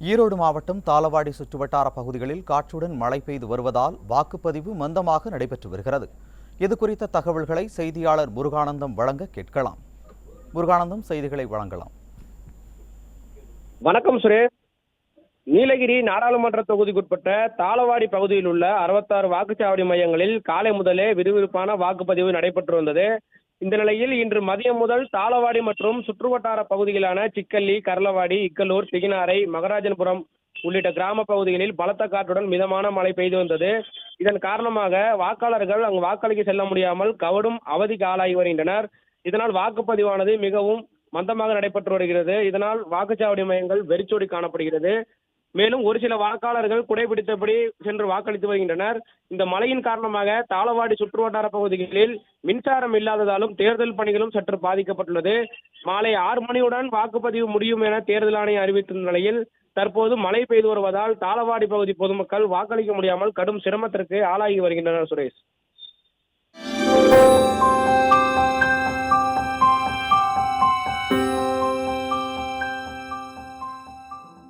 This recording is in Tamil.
ஈரோடு மாவட்டம் தாளவாடி சுற்றுவட்டார பகுதிகளில் காற்றுடன் மழை பெய்து வருவதால் வாக்குப்பதிவு மந்தமாக நடைபெற்று வருகிறது. இதுகுறித்த தகவல்களை செய்தியாளர் முருகானந்தம் வழங்க கேட்கலாம். முருகானந்தம், செய்திகளை வழங்கலாம். வணக்கம் சுரேஷ். நீலகிரி நாடாளுமன்ற தொகுதிக்குட்பட்ட தாளவாடி பகுதியில் உள்ள 66 வாக்குச்சாவடி மையங்களில் காலை முதலே விறுவிறுப்பான வாக்குப்பதிவு நடைபெற்று வந்தது. இந்த நிலையில் இன்று மதியம் முதல் தாளவாடி மற்றும் சுற்றுவட்டார பகுதிகளான சிக்கல்லி, கர்லவாடி, இக்கலூர், திகினாரை, மகராஜன்புரம் உள்ளிட்ட கிராம பகுதிகளில் பலத்த காற்றுடன் மிதமான மழை பெய்து வந்தது. இதன் காரணமாக வாக்காளர்கள் அங்கு வாக்களிக்க செல்ல முடியாமல் கடும் அவதிக்கு ஆளாகி வருகின்றனர். இதனால் வாக்குப்பதிவானது மிகவும் மந்தமாக நடைபெற்று வருகிறது. இதனால் வாக்குச்சாவடி மையங்கள் வெறிச்சோடி காணப்படுகிறது. மேலும் ஒரு சில வாக்காளர்கள் குடைபிடித்தபடி சென்று வாக்களித்து வருகின்றனர். இந்த மழையின் காரணமாக தாளவாடி சுற்றுவட்டார பகுதிகளில் மின்சாரம் இல்லாததாலும் தேர்தல் பணிகளும் சற்று பாதிக்கப்பட்டுள்ளது. மாலை 6 மணியுடன் வாக்குப்பதிவு முடியும் என தேர்தல் ஆணையம் அறிவித்த நிலையில் தற்போது மழை பெய்து வருவதால் தாளவாடி பகுதி பொதுமக்கள் வாக்களிக்க முடியாமல் கடும் சிரமத்திற்கு ஆளாகி வருகின்றனர். சுரேஷ்.